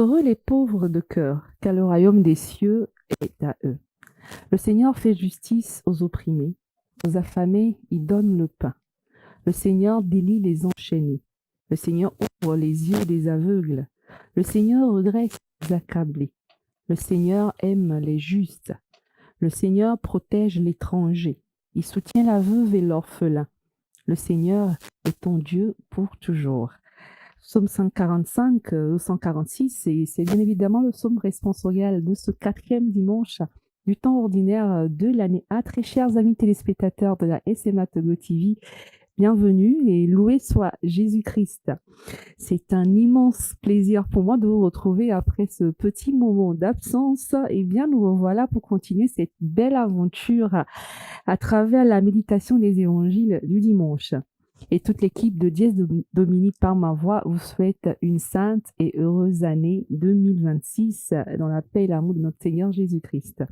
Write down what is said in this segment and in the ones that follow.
Heureux les pauvres de cœur, car le royaume des cieux est à eux. Le Seigneur fait justice aux opprimés, aux affamés il donne le pain. Le Seigneur délie les enchaînés. Le Seigneur ouvre les yeux des aveugles. Le Seigneur redresse les accablés. Le Seigneur aime les justes. Le Seigneur protège l'étranger. Il soutient la veuve et l'orphelin. Le Seigneur est ton Dieu pour toujours. Psaume 145 ou 146, c'est bien évidemment le psaume responsorial de ce 4e dimanche du temps ordinaire de l'année A. Très chers amis téléspectateurs de la SMA Togo TV, bienvenue et loué soit Jésus-Christ. C'est un immense plaisir pour moi de vous retrouver après ce petit moment d'absence. Et bien, nous revoilà pour continuer cette belle aventure à travers la méditation des évangiles du dimanche. Et toute l'équipe de Dièse Dominique par ma voix vous souhaite une sainte et heureuse année 2026 dans la paix et l'amour de notre Seigneur Jésus-Christ.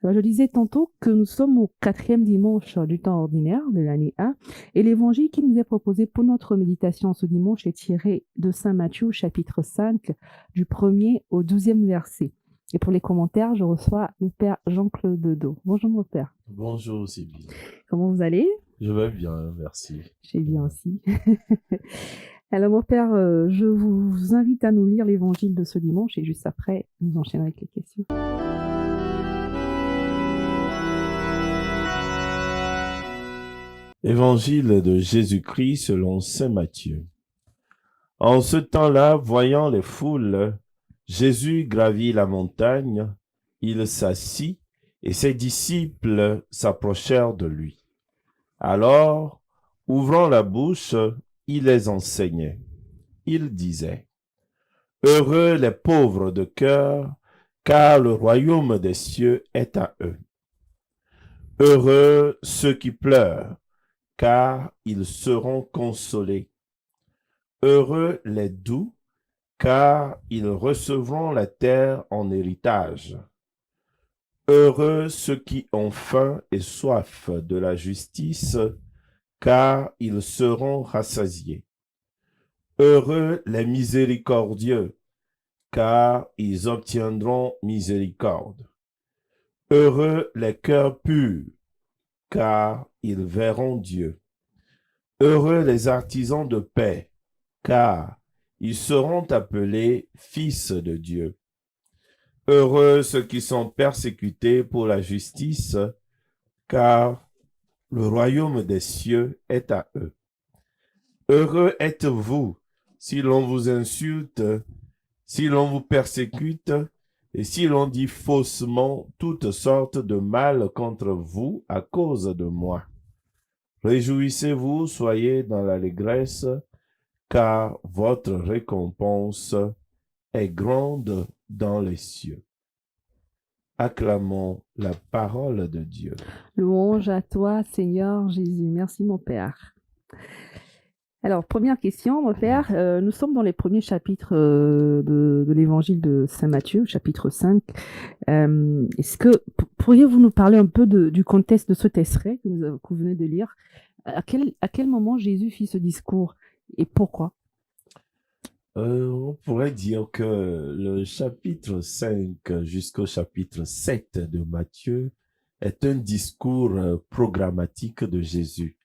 Alors, je disais tantôt que nous sommes au 4e dimanche du temps ordinaire de l'année A et l'évangile qui nous est proposé pour notre méditation ce dimanche est tiré de Saint Matthieu chapitre 5 du 1er au 12e verset. Et pour les commentaires, je reçois le Père Jean-Claude Dedo. Bonjour mon Père. Bonjour Sylvie. Comment vous allez? Je vais bien, merci. Je vais bien aussi. Alors mon Père, je vous invite à nous lire l'évangile de ce dimanche et juste après, nous enchaînons avec les questions. Évangile de Jésus-Christ selon saint Matthieu. En ce temps-là, voyant les foules, Jésus gravit la montagne, il s'assit et ses disciples s'approchèrent de lui. Alors, ouvrant la bouche, il les enseignait. Il disait, « Heureux les pauvres de cœur, car le royaume des cieux est à eux. Heureux ceux qui pleurent, car ils seront consolés. Heureux les doux, car ils recevront la terre en héritage. Heureux ceux qui ont faim et soif de la justice, car ils seront rassasiés. Heureux les miséricordieux, car ils obtiendront miséricorde. Heureux les cœurs purs, car ils verront Dieu. Heureux les artisans de paix, car ils seront appelés fils de Dieu. Heureux ceux qui sont persécutés pour la justice, car le royaume des cieux est à eux. Heureux êtes-vous si l'on vous insulte, si l'on vous persécute, et si l'on dit faussement toutes sortes de mal contre vous à cause de moi. Réjouissez-vous, soyez dans l'allégresse, car votre récompense est grande dans les cieux. Acclamons la parole de Dieu. Louange à toi, Seigneur Jésus. Merci, mon Père. Alors, première question, mon Père. Nous sommes dans les premiers chapitres de l'évangile de Saint Matthieu, chapitre 5. Est-ce que pourriez-vous nous parler un peu du contexte de ce extrait que vous venez de lire? À quel moment Jésus fit ce discours et pourquoi? On pourrait dire que le chapitre 5 jusqu'au chapitre 7 de Matthieu est un discours programmatique de Jésus.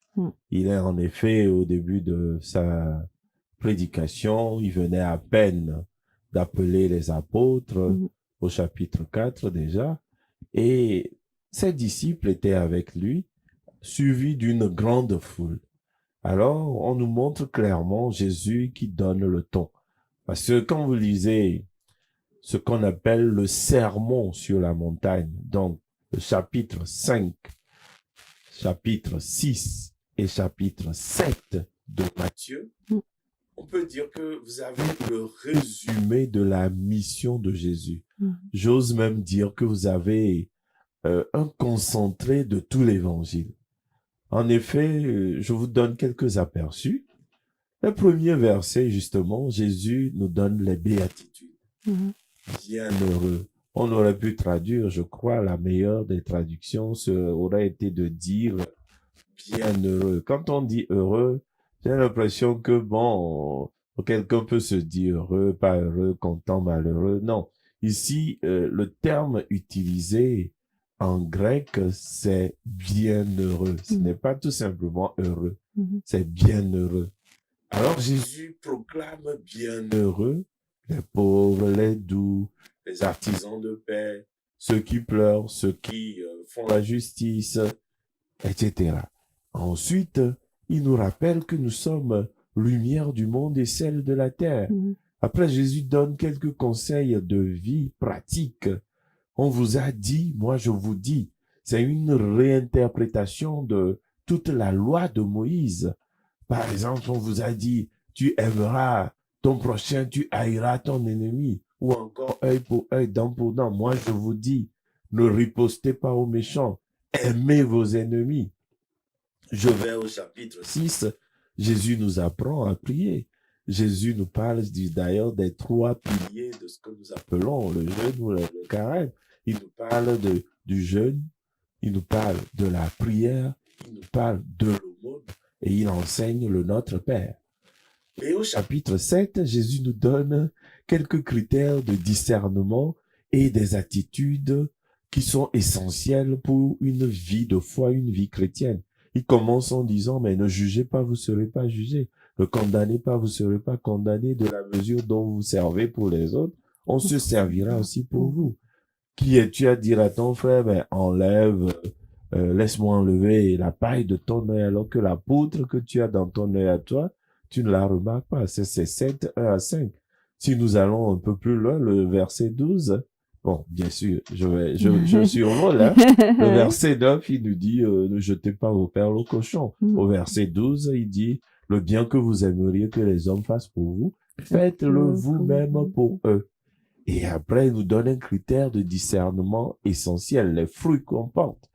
Il est en effet au début de sa prédication, il venait à peine d'appeler les apôtres au chapitre 4 déjà, et ses disciples étaient avec lui, suivis d'une grande foule. Alors, on nous montre clairement Jésus qui donne le ton. Parce que quand vous lisez ce qu'on appelle le sermon sur la montagne, donc le chapitre 5, chapitre 6 et chapitre 7 de Matthieu, on peut dire que vous avez le résumé de la mission de Jésus. J'ose même dire que vous avez un concentré de tout l'évangile. En effet, je vous donne quelques aperçus. Le premier verset, justement, Jésus nous donne les béatitudes. Bienheureux. On aurait pu traduire, je crois, la meilleure des traductions aurait été de dire bienheureux. Quand on dit heureux, j'ai l'impression que, bon, Quelqu'un peut se dire heureux, pas heureux, content, malheureux. Non. Ici, le terme utilisé en grec, c'est bienheureux. Ce n'est pas tout simplement heureux, c'est bienheureux. Alors Jésus proclame bienheureux les pauvres, les doux, les artisans de paix, ceux qui pleurent, ceux qui font la justice, etc. Ensuite, il nous rappelle que nous sommes lumière du monde et sel de la terre. Après, Jésus donne quelques conseils de vie pratiques. On vous a dit, moi je vous dis, c'est une réinterprétation de toute la loi de Moïse. Par exemple, on vous a dit, tu aimeras ton prochain, tu haïras ton ennemi. Ou encore œil pour œil, dent pour dent. Moi, je vous dis, ne ripostez pas aux méchants. Aimez vos ennemis. Je vais au chapitre 6. Jésus nous apprend à prier. Jésus nous parle d'ailleurs des 3 piliers de ce que nous appelons le jeûne ou le carême. Il nous parle du jeûne, il nous parle de la prière, il nous parle de l'aumône et il enseigne le Notre Père. Et au chapitre 7, Jésus nous donne quelques critères de discernement et des attitudes qui sont essentielles pour une vie de foi, une vie chrétienne. Il commence en disant, mais ne jugez pas, vous ne serez pas jugés. Ne condamnez pas, vous ne serez pas condamnés. De la mesure dont vous servez pour les autres, on se servira aussi pour vous. Qui es-tu à dire à ton frère, ben, enlève, laisse-moi enlever la paille de ton œil, alors que la poutre que tu as dans ton œil à toi, tu ne la remarques pas. C'est 7, 1 à 5. Si nous allons un peu plus loin, le verset 12, bon, bien sûr, je survole, hein. Le verset 9, il nous dit, ne jetez pas vos perles au cochon. Au verset 12, il dit, le bien que vous aimeriez que les hommes fassent pour vous, faites-le vous-même pour eux. Et après, il nous donne un critère de discernement essentiel, les fruits qu'on porte.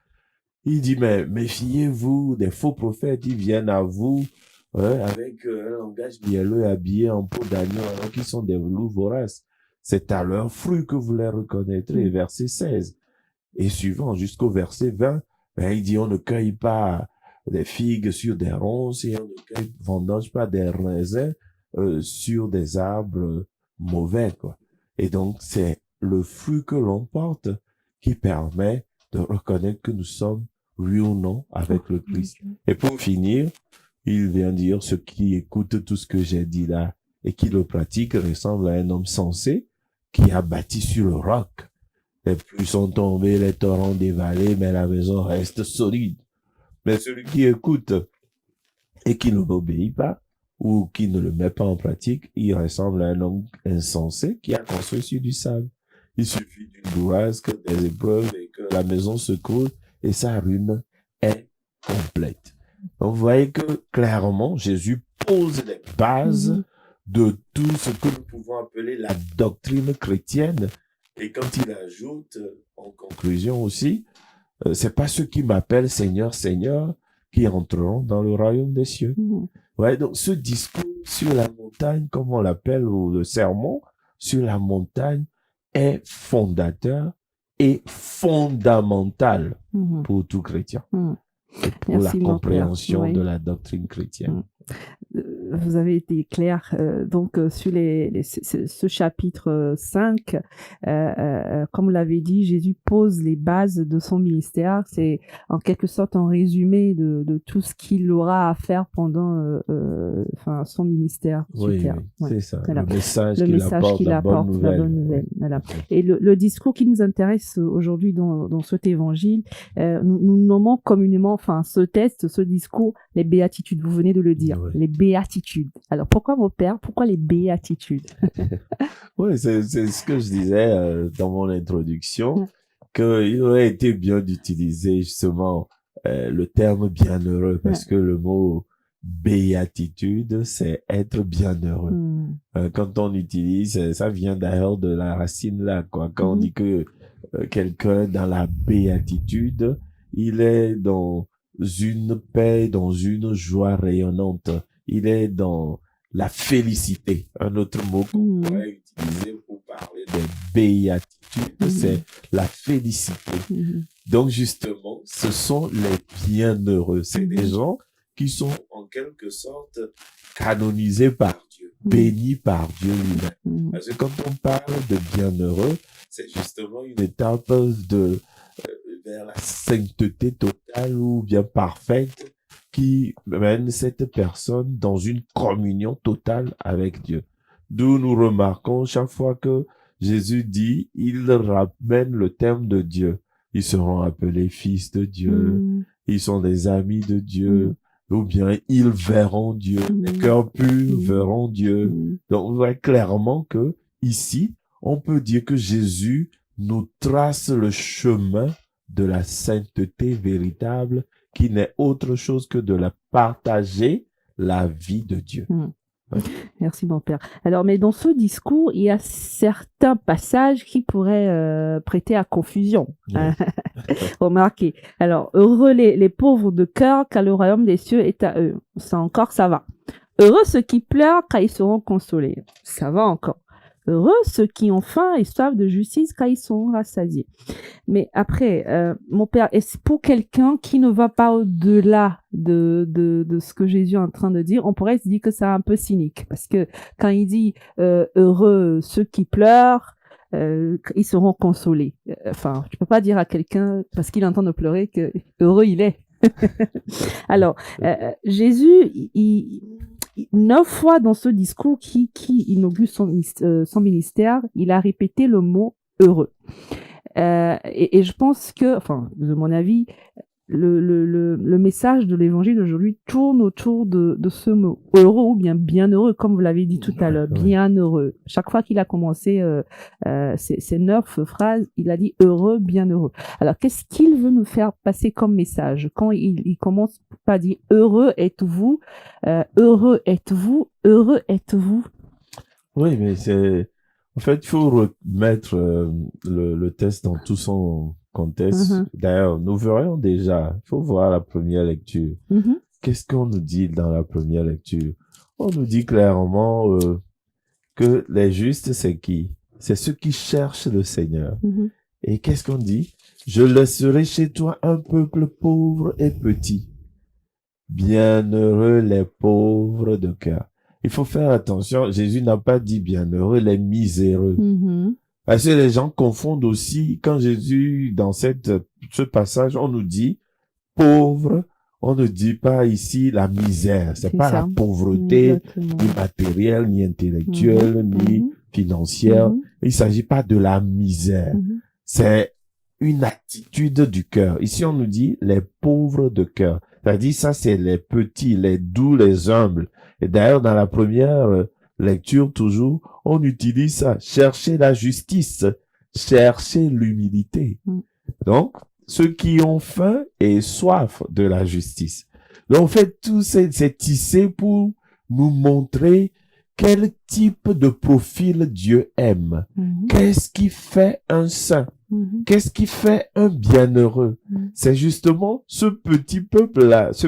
Il dit, mais méfiez-vous des faux prophètes, ils viennent à vous avec un langage mielleux habillé en peau d'agneau, alors qu'ils sont des loups voraces. C'est à leurs fruits que vous les reconnaîtrez. Verset 16 et suivant jusqu'au verset 20, ben, il dit, on ne cueille pas des figues sur des ronces et on ne vendange pas des raisins sur des arbres mauvais, quoi. Et donc, c'est le fruit que l'on porte qui permet de reconnaître que nous sommes, oui ou non, avec le Christ. Et pour finir, il vient dire, ceux qui écoutent tout ce que j'ai dit là et qui le pratiquent ressemblent à un homme sensé qui a bâti sur le roc. Les pluies sont tombées, les torrents dévalés, mais la maison reste solide. Mais celui qui écoute et qui ne l'obéit pas, ou qui ne le met pas en pratique, il ressemble à un homme insensé qui a construit sur du sable. Il suffit d'une bourrasque, des épreuves et que la maison se coule et sa ruine est complète. Donc, vous voyez que clairement, Jésus pose les bases de tout ce que nous pouvons appeler la doctrine chrétienne. Et quand il ajoute, en conclusion aussi, c'est pas ceux qui m'appellent Seigneur, Seigneur, qui entreront dans le royaume des cieux. Ouais, donc ce discours sur la montagne, comme on l'appelle, ou le sermon sur la montagne, est fondateur et fondamental pour tout chrétien. Et pour Merci, la compréhension oui. de la doctrine chrétienne. Vous avez été clair donc sur ce chapitre 5, comme vous l'avez dit, Jésus pose les bases de son ministère. C'est en quelque sorte un résumé de tout ce qu'il aura à faire pendant son ministère sur Oui, terre. oui, c'est ça. Voilà. Le message qu'il apporte, la bonne nouvelle. Voilà. Et le discours qui nous intéresse aujourd'hui dans cet évangile, nous nommons communément, ce texte, ce discours, les béatitudes. Vous venez de le dire, Oui. les béatitudes. Alors, pourquoi mon père? Pourquoi les béatitudes? Oui, c'est ce que je disais dans mon introduction, qu'il aurait été bien d'utiliser justement le terme bienheureux, parce que le mot béatitude, c'est être bienheureux. Quand on utilise, ça vient d'ailleurs de la racine là, quoi. Quand on dit que quelqu'un dans la béatitude, il est dans une paix, dans une joie rayonnante. Il est dans la félicité. Un autre mot qu'on pourrait utiliser pour parler des béatitudes, c'est la félicité. Donc justement, ce sont les bienheureux. C'est des gens qui sont en quelque sorte canonisés par Dieu. béni par Dieu lui-même. Mhm. Parce que quand on parle de bienheureux, c'est justement une étape vers la sainteté totale ou bien parfaite qui mène cette personne dans une communion totale avec Dieu. D'où nous remarquons chaque fois que Jésus dit, il ramène le terme de Dieu. Ils seront appelés fils de Dieu, Mhm. ils sont des amis de Dieu, ou bien ils verront Dieu, les Mhm. cœurs purs Mhm. verront Dieu. Mhm. Donc on voit clairement que ici, on peut dire que Jésus nous trace le chemin de la sainteté véritable qui n'est autre chose que de la partager la vie de Dieu. Mhm. Ouais. Merci mon père. Alors, mais dans ce discours, il y a certains passages qui pourraient prêter à confusion. Ouais. Remarquez. Alors, heureux les pauvres de cœur, car le royaume des cieux est à eux. Ça encore, ça va. Heureux ceux qui pleurent, car ils seront consolés. Ça va encore. Heureux ceux qui ont faim et soif de justice, car ils seront rassasiés. Mais après, mon père, est-ce pour quelqu'un qui ne va pas au-delà de ce que Jésus est en train de dire, on pourrait se dire que c'est un peu cynique. Parce que quand il dit heureux ceux qui pleurent, ils seront consolés. Enfin, tu peux pas dire à quelqu'un, parce qu'il est en train de pleurer, que heureux il est. Alors, Jésus, 9 fois dans ce discours qui inaugure son ministère, il a répété le mot heureux. Et je pense que, enfin, de mon avis, le message de l'évangile d'aujourd'hui tourne autour de ce mot heureux ou bien bienheureux, comme vous l'avez dit tout à l'heure, Ouais. bienheureux. Chaque fois qu'il a commencé ces 9 phrases, il a dit heureux, bienheureux. Alors, qu'est-ce qu'il veut nous faire passer comme message quand il commence par dire heureux êtes-vous, heureux êtes-vous, heureux êtes-vous? Oui, mais c'est... En fait, il faut remettre le texte dans tout son contexte. Mhm. D'ailleurs, nous verrons déjà. Il faut voir la première lecture. Mhm. Qu'est-ce qu'on nous dit dans la première lecture? On nous dit clairement que les justes, c'est qui? C'est ceux qui cherchent le Seigneur. Mhm. Et qu'est-ce qu'on dit? Je laisserai chez toi un peuple pauvre et petit. Bienheureux les pauvres de cœur. Il faut faire attention, Jésus n'a pas dit bienheureux les miséreux. Mhm. Parce que les gens confondent aussi, quand Jésus, dans ce passage, on nous dit pauvre, on ne dit pas ici la misère. C'est C'est pas la ça. pauvreté, Exactement. ni matérielle, ni intellectuelle, ni Mhm. financière. Mhm. Il s'agit pas de la misère. Mhm. C'est une attitude du cœur. Ici, on nous dit les pauvres de cœur. C'est-à-dire, ça, c'est les petits, les doux, les humbles. Et d'ailleurs, dans la première lecture, toujours, on utilise ça. Chercher la justice, chercher l'humilité. Mm. Donc, ceux qui ont faim et soif de la justice. Donc, en fait, tout c'est tissé pour nous montrer quel type de profil Dieu aime. Mhm. Qu'est-ce qui fait un saint? Mhm. Qu'est-ce qui fait un bienheureux? Mhm. C'est justement ce petit peuple-là, ce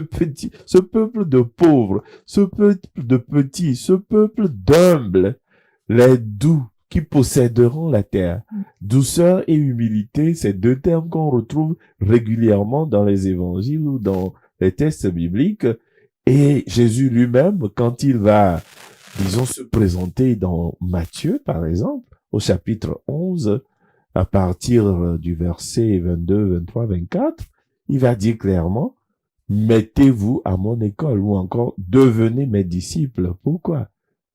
peuple de pauvres, ce peuple de petits, ce peuple d'humbles, les doux qui posséderont la terre. Douceur et humilité, c'est 2 termes qu'on retrouve régulièrement dans les évangiles ou dans les textes bibliques. Et Jésus lui-même, quand il va, disons, se présenter dans Matthieu, par exemple, au chapitre 11, à partir du verset 22, 23, 24, il va dire clairement, mettez-vous à mon école ou encore devenez mes disciples. Pourquoi?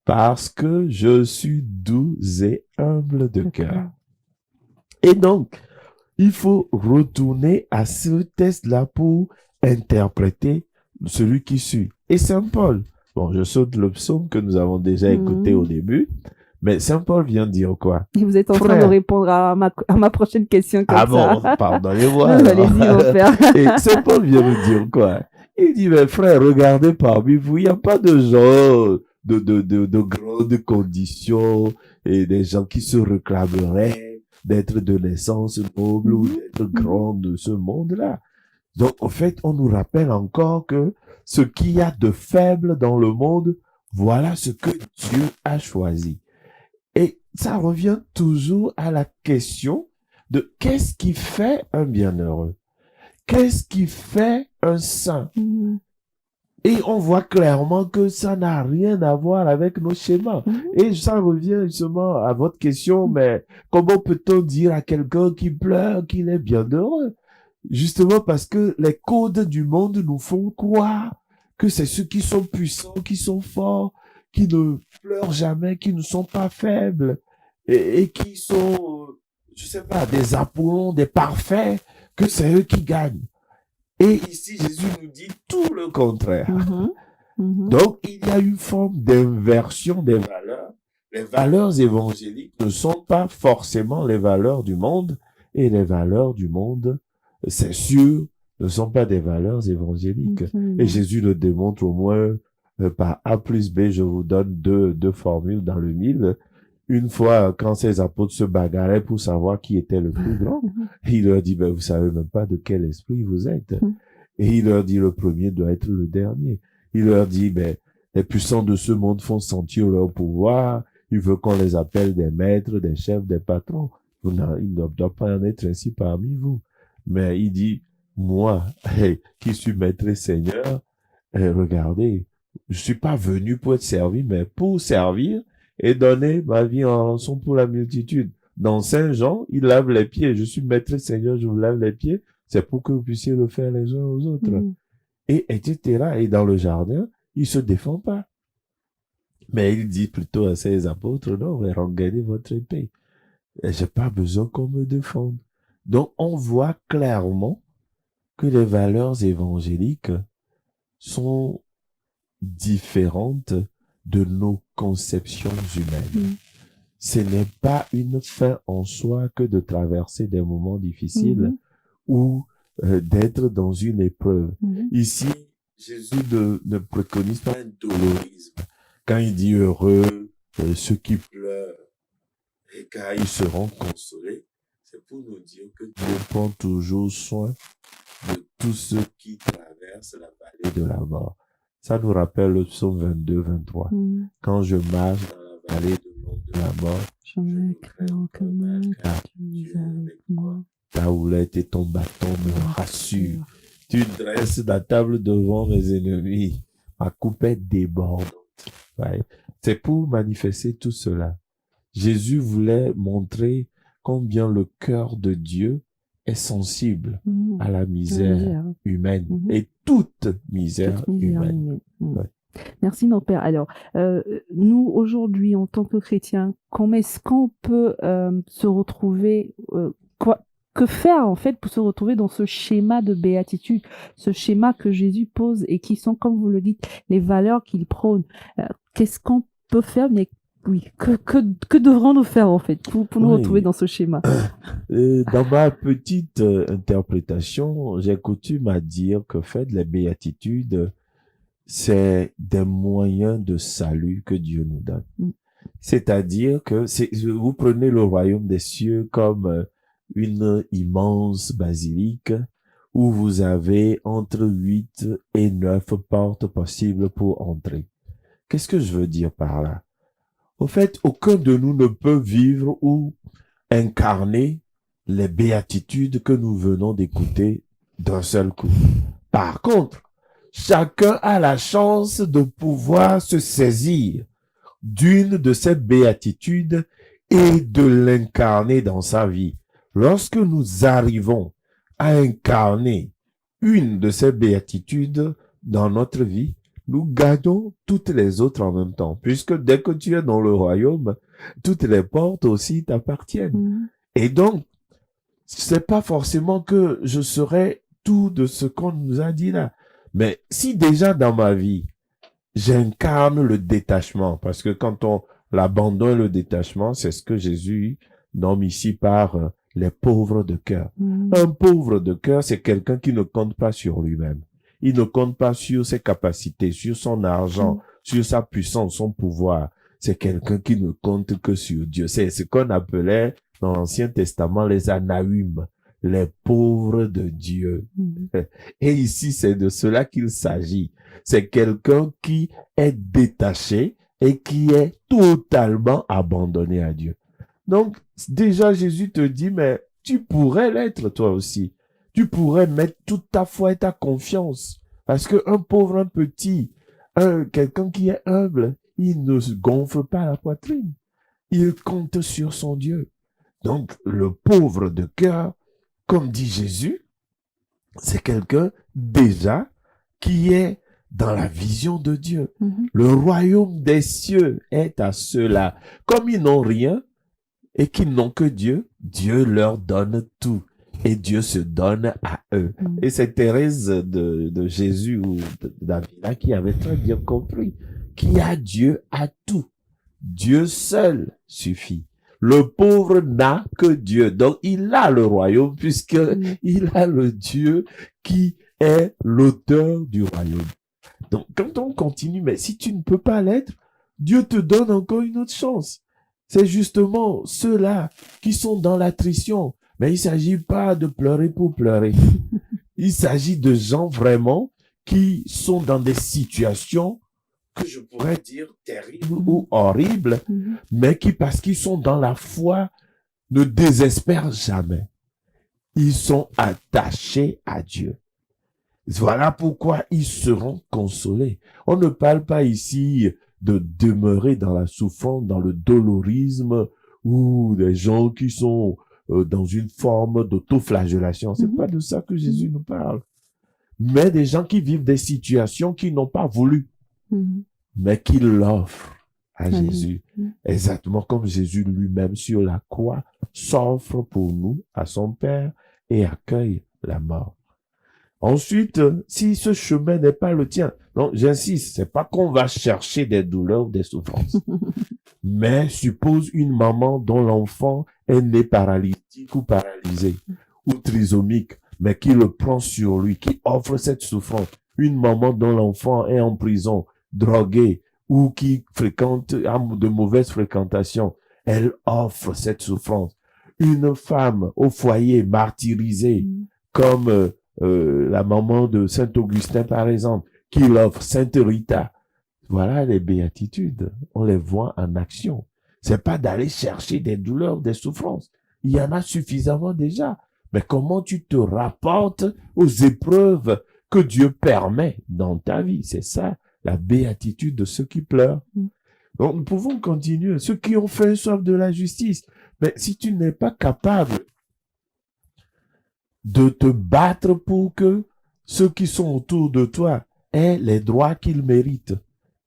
Parce que je suis doux et humble de cœur. Et donc, il faut retourner à ce test-là pour interpréter celui qui suit. Et Saint Paul, bon, je saute le psaume que nous avons déjà écouté au début, mais Saint Paul vient dire quoi? Et vous êtes en train de Frère. répondre à ma prochaine question comme Ah ça. bon, pardonnez-moi. Allez-y, alors. mon père. Et Saint Paul vient nous dire quoi? Il dit, mes frères, regardez parmi vous, il n'y a pas de gens de grandes conditions et des gens qui se réclameraient d'être de naissance noble ou d'être grands de ce monde-là. Donc, en fait, on nous rappelle encore que ce qu'il y a de faible dans le monde, voilà ce que Dieu a choisi. Et ça revient toujours à la question de qu'est-ce qui fait un bienheureux? Qu'est-ce qui fait un saint? Mhm. Et on voit clairement que ça n'a rien à voir avec nos schémas. Et ça revient justement à votre question, mais comment peut-on dire à quelqu'un qui pleure qu'il est bienheureux? Justement parce que les codes du monde nous font croire que c'est ceux qui sont puissants, qui sont forts, qui ne pleurent jamais, qui ne sont pas faibles et qui sont, je sais pas, des Apollons, des parfaits, que c'est eux qui gagnent. Et ici, Jésus nous dit tout le contraire. Donc, il y a une forme d'inversion des valeurs. Les valeurs évangéliques ne sont pas forcément les valeurs du monde, et les valeurs du monde, c'est sûr, ne sont pas des valeurs évangéliques. Et Jésus le démontre au moins par A plus B. Je vous donne deux formules dans le 1000. Une fois, quand ces apôtres se bagarraient pour savoir qui était le plus grand, il leur dit, ben, vous savez même pas de quel esprit vous êtes. Et il leur dit, le premier doit être le dernier. Il leur dit, ben, les puissants de ce monde font sentir leur pouvoir. Il veut qu'on les appelle des maîtres, des chefs, des patrons. Il ne doit pas en être ainsi parmi vous. Mais il dit, moi, qui suis maître et seigneur, regardez, je suis pas venu pour être servi, mais pour servir et donner ma vie en rançon pour la multitude. Dans Saint Jean, il lave les pieds. Je suis maître et seigneur, je vous lave les pieds. C'est pour que vous puissiez le faire les uns aux autres. Et etc. Et dans le jardin, il se défend pas. Mais il dit plutôt à ses apôtres, non, regardez votre épée. J'ai pas besoin qu'on me défende. Donc, on voit clairement que les valeurs évangéliques sont différentes de nos conceptions humaines. Ce n'est pas une fin en soi que de traverser des moments difficiles ou d'être dans une épreuve. Ici, Jésus ne préconise pas un dolorisme. Quand il dit heureux, ceux qui pleurent, et car ils seront consolés, c'est pour nous dire que Dieu prend toujours soin de tous ceux qui traversent la vallée de la mort. Ça nous rappelle le psaume 22, 23. Quand je marche dans la vallée de l'ombre de la mort, je ne crains aucun mal, car tu es avec moi. Ta houlette et ton bâton me rassurent. Tu dresses la table devant mes ennemis. Ma coupe est débordante. Ouais. C'est pour manifester tout cela. Jésus voulait montrer combien le cœur de Dieu est sensible à la misère humaine et toute misère humaine. Ouais. Merci mon Père. Alors, nous aujourd'hui en tant que chrétiens, comment est-ce qu'on peut se retrouver que faire en fait pour se retrouver dans ce schéma de béatitude, ce schéma que Jésus pose et qui sont, comme vous le dites, les valeurs qu'il prône. Qu'est-ce qu'on peut faire, mais oui, que devrons-nous faire en fait pour nous retrouver dans ce schéma? Dans ma petite interprétation, j'ai coutume à dire que faire les béatitudes, c'est des moyens de salut que Dieu nous donne. C'est-à-dire que vous prenez le royaume des cieux comme une immense basilique où vous avez entre 8 et 9 portes possibles pour entrer. Qu'est-ce que je veux dire par là? Au fait, aucun de nous ne peut vivre ou incarner les béatitudes que nous venons d'écouter d'un seul coup. Par contre, chacun a la chance de pouvoir se saisir d'une de ces béatitudes et de l'incarner dans sa vie. Lorsque nous arrivons à incarner une de ces béatitudes dans notre vie, nous gagnons toutes les autres en même temps, puisque dès que tu es dans le royaume, toutes les portes aussi t'appartiennent. Et donc, c'est pas forcément que je serai tout de ce qu'on nous a dit là. Mais si déjà dans ma vie, j'incarne le détachement, parce que quand on l'abandonne, le détachement, c'est ce que Jésus nomme ici par les pauvres de cœur. Un pauvre de cœur, c'est quelqu'un qui ne compte pas sur lui-même. Il ne compte pas sur ses capacités, sur son argent, sur sa puissance, son pouvoir. C'est quelqu'un qui ne compte que sur Dieu. C'est ce qu'on appelait dans l'Ancien Testament les Anaïm, les pauvres de Dieu. Et ici, c'est de cela qu'il s'agit. C'est quelqu'un qui est détaché et qui est totalement abandonné à Dieu. Donc, déjà, Jésus te dit, mais tu pourrais l'être toi aussi. Tu pourrais mettre toute ta foi et ta confiance Parce qu'un pauvre, un petit, quelqu'un qui est humble, il ne se gonfle pas la poitrine. Il compte sur son Dieu. Donc, le pauvre de cœur, comme dit Jésus, c'est quelqu'un déjà qui est dans la vision de Dieu. Le royaume des cieux est à ceux-là. Comme ils n'ont rien et qu'ils n'ont que Dieu, Dieu leur donne tout. Et Dieu se donne à eux. Et c'est Thérèse de Jésus ou d'Avila qui avait très bien compris. Qui a Dieu a tout. Dieu seul suffit. Le pauvre n'a que Dieu. Donc, il a le royaume puisque il a le Dieu qui est l'auteur du royaume. Donc, quand on continue, mais si tu ne peux pas l'être, Dieu te donne encore une autre chance. C'est justement ceux-là qui sont dans l'attrition. Mais il ne s'agit pas de pleurer pour pleurer. Il s'agit de gens vraiment qui sont dans des situations que je pourrais dire terribles ou horribles, mais qui, parce qu'ils sont dans la foi, ne désespèrent jamais. Ils sont attachés à Dieu. Voilà pourquoi ils seront consolés. On ne parle pas ici de demeurer dans la souffrance, dans le dolorisme, ou des gens qui sont dans une forme d'autoflagellation. C'est pas de ça que Jésus nous parle. Mais des gens qui vivent des situations qu'ils n'ont pas voulu, mais qui l'offrent à Jésus. Exactement comme Jésus lui-même sur la croix s'offre pour nous à son Père et accueille la mort. Ensuite, si ce chemin n'est pas le tien, donc j'insiste, c'est pas qu'on va chercher des douleurs ou des souffrances. Mais suppose une maman dont l'enfant est né paralytique ou paralysé, ou trisomique, mais qui le prend sur lui, qui offre cette souffrance. Une maman dont l'enfant est en prison, drogué, ou qui fréquente, a de mauvaises fréquentations, elle offre cette souffrance. Une femme au foyer martyrisée, comme la maman de Saint-Augustin par exemple, qui l'offre, Sainte Rita. Voilà les béatitudes. On les voit en action. C'est pas d'aller chercher des douleurs, des souffrances. Il y en a suffisamment déjà. Mais comment tu te rapportes aux épreuves que Dieu permet dans ta vie? C'est ça, la béatitude de ceux qui pleurent. Donc, nous pouvons continuer. Ceux qui ont faim soif de la justice. Mais si tu n'es pas capable de te battre pour que ceux qui sont autour de toi aient les droits qu'ils méritent,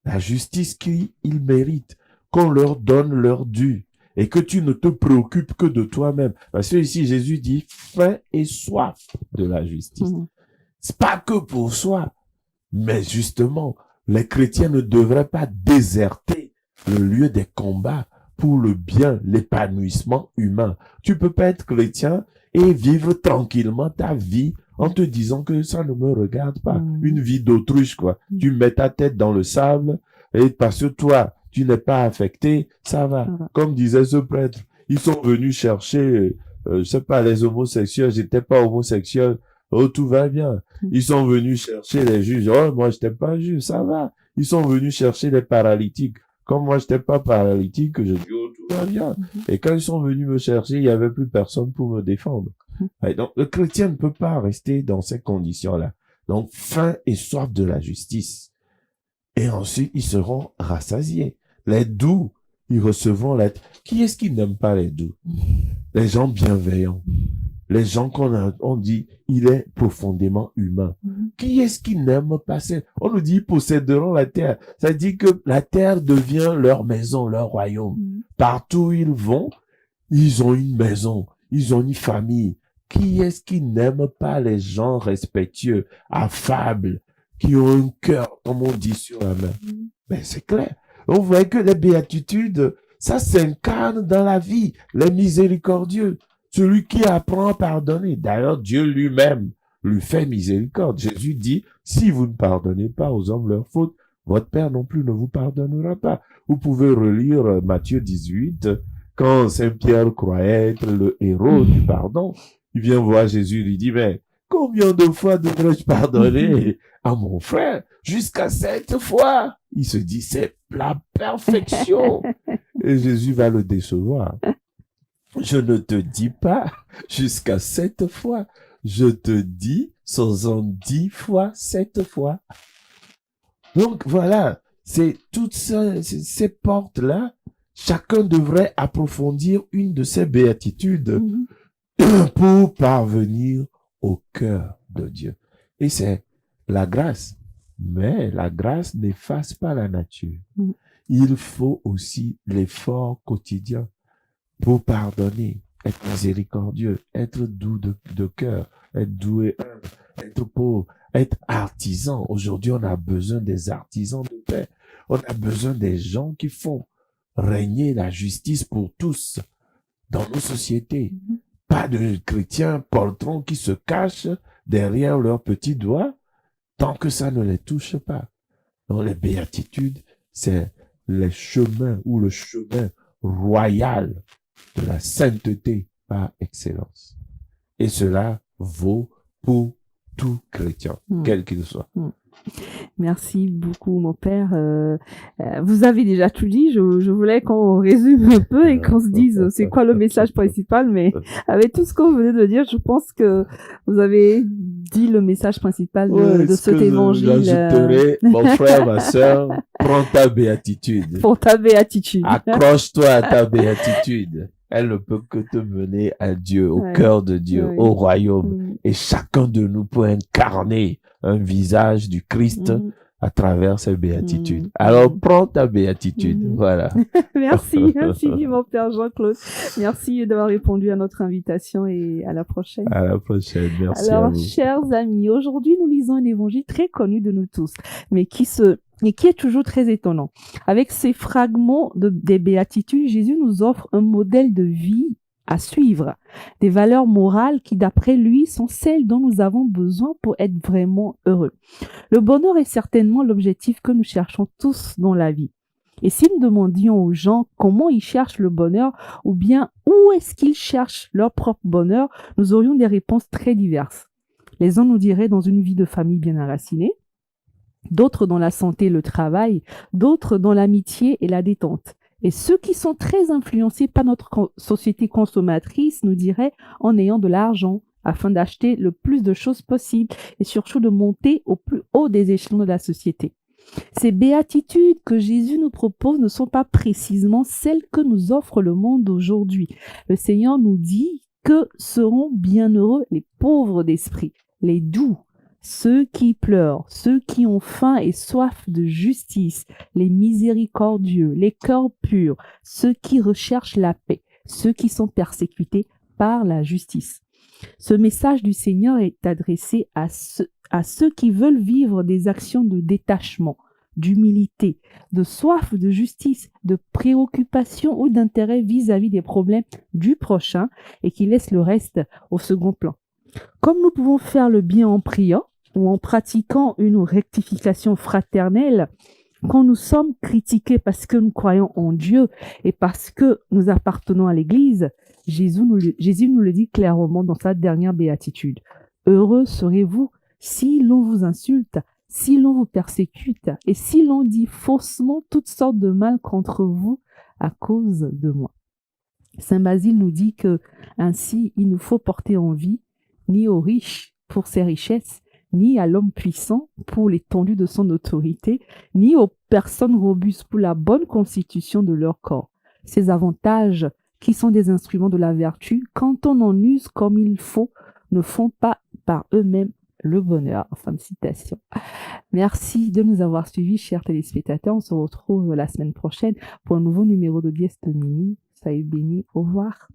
la justice qu'ils méritent, qu'on leur donne leur dû, et que tu ne te préoccupes que de toi-même. Parce que ici, Jésus dit faim et soif de la justice. C'est pas que pour soi, mais justement, les chrétiens ne devraient pas déserter le lieu des combats pour le bien, l'épanouissement humain. Tu peux pas être chrétien et vivre tranquillement ta vie en te disant que ça ne me regarde pas. Une vie d'autruche, quoi. Tu mets ta tête dans le sable et parce que toi, tu n'es pas affecté, ça va. Comme disait ce prêtre, ils sont venus chercher, je sais pas, les homosexuels, j'étais pas homosexuel, oh, tout va bien. Ils sont venus chercher les juges, oh, moi, j'étais pas juge, ça va. Ils sont venus chercher les paralytiques. Comme moi, j'étais pas paralytique, je dis, oh, tout va bien. Et quand ils sont venus me chercher, il y avait plus personne pour me défendre. Et donc, le chrétien ne peut pas rester dans ces conditions-là. Donc, faim et soif de la justice. Et ensuite, ils seront rassasiés. Les doux, ils recevront la... Qui est-ce qui n'aime pas les doux? Les gens bienveillants. Les gens on dit, il est profondément humain. Qui est-ce qui n'aime pas ça? On nous dit, ils posséderont la terre. Ça dit que la terre devient leur maison, leur royaume. Partout où ils vont, ils ont une maison, ils ont une famille. Qui est-ce qui n'aime pas les gens respectueux, affables, qui ont un cœur, comme on dit sur la main? Ben, c'est clair. On voit que les béatitudes, ça s'incarne dans la vie. Les miséricordieux. Celui qui apprend à pardonner. D'ailleurs, Dieu lui-même lui fait miséricorde. Jésus dit, si vous ne pardonnez pas aux hommes leurs fautes, votre Père non plus ne vous pardonnera pas. Vous pouvez relire Matthieu 18, quand Saint Pierre croyait être le héros du pardon. Il vient voir Jésus, il lui dit, mais combien de fois devrais-je pardonner à mon frère? Jusqu'à 7 fois. Il se dit, c'est la perfection. Et Jésus va le décevoir. Je ne te dis pas jusqu'à 7 fois. Je te dis 70 fois, 7 fois. Donc voilà, c'est toutes ces portes-là, chacun devrait approfondir une de ces béatitudes pour parvenir au cœur de Dieu. Et c'est la grâce. Mais la grâce n'efface pas la nature. Il faut aussi l'effort quotidien pour pardonner, être miséricordieux, être doux de cœur, être doué, être pauvre, être artisan. Aujourd'hui, on a besoin des artisans de paix. On a besoin des gens qui font régner la justice pour tous dans nos sociétés. Pas de chrétiens poltrons qui se cachent derrière leurs petits doigts tant que ça ne les touche pas. Donc, les béatitudes, c'est les chemins ou le chemin royal de la sainteté par excellence. Et cela vaut pour tout chrétien, quel qu'il soit. Merci beaucoup, mon père. Vous avez déjà tout dit. Je voulais qu'on résume un peu et qu'on se dise c'est quoi le message principal. Mais avec tout ce que vous venez de dire, je pense que vous avez dit le message principal de cet évangile. J'ajouterai, mon frère, ma sœur, prends ta béatitude. Pour ta béatitude. Accroche-toi à ta béatitude. Elle ne peut que te mener à Dieu, au cœur de Dieu, au royaume. Et chacun de nous peut incarner un visage du Christ à travers ces béatitudes. Alors, prends ta béatitude. Voilà. Merci mon père Jean-Claude. Merci d'avoir répondu à notre invitation et à la prochaine. À la prochaine. Merci Alors, à vous. chers amis, aujourd'hui, nous lisons un évangile très connu de nous tous, mais qui est toujours très étonnant. Avec ces fragments des béatitudes, Jésus nous offre un modèle de vie à suivre, des valeurs morales qui, d'après lui, sont celles dont nous avons besoin pour être vraiment heureux. Le bonheur est certainement l'objectif que nous cherchons tous dans la vie. Et si nous demandions aux gens comment ils cherchent le bonheur ou bien où est-ce qu'ils cherchent leur propre bonheur, nous aurions des réponses très diverses. Les uns nous diraient dans une vie de famille bien enracinée, d'autres dans la santé et le travail, d'autres dans l'amitié et la détente. Et ceux qui sont très influencés par notre société consommatrice nous diraient en ayant de l'argent afin d'acheter le plus de choses possible et surtout de monter au plus haut des échelons de la société. Ces béatitudes que Jésus nous propose ne sont pas précisément celles que nous offre le monde aujourd'hui. Le Seigneur nous dit que seront bienheureux les pauvres d'esprit, les doux, ceux qui pleurent, ceux qui ont faim et soif de justice, les miséricordieux, les cœurs purs, ceux qui recherchent la paix, ceux qui sont persécutés par la justice. Ce message du Seigneur est adressé à ceux qui veulent vivre des actions de détachement, d'humilité, de soif de justice, de préoccupation ou d'intérêt vis-à-vis des problèmes du prochain et qui laissent le reste au second plan. Comme nous pouvons faire le bien en priant ou en pratiquant une rectification fraternelle, quand nous sommes critiqués parce que nous croyons en Dieu et parce que nous appartenons à l'Église, Jésus nous le dit clairement dans sa dernière béatitude. Heureux serez-vous si l'on vous insulte, si l'on vous persécute et si l'on dit faussement toutes sortes de mal contre vous à cause de moi. Saint Basile nous dit que ainsi il ne faut porter envie ni aux riches pour ses richesses, ni à l'homme puissant pour l'étendue de son autorité, ni aux personnes robustes pour la bonne constitution de leur corps. Ces avantages, qui sont des instruments de la vertu, quand on en use comme il faut, ne font pas par eux-mêmes le bonheur. Fin de citation. Merci de nous avoir suivis, chers téléspectateurs. On se retrouve la semaine prochaine pour un nouveau numéro de Dies Domini. Soyez bénis. Au revoir.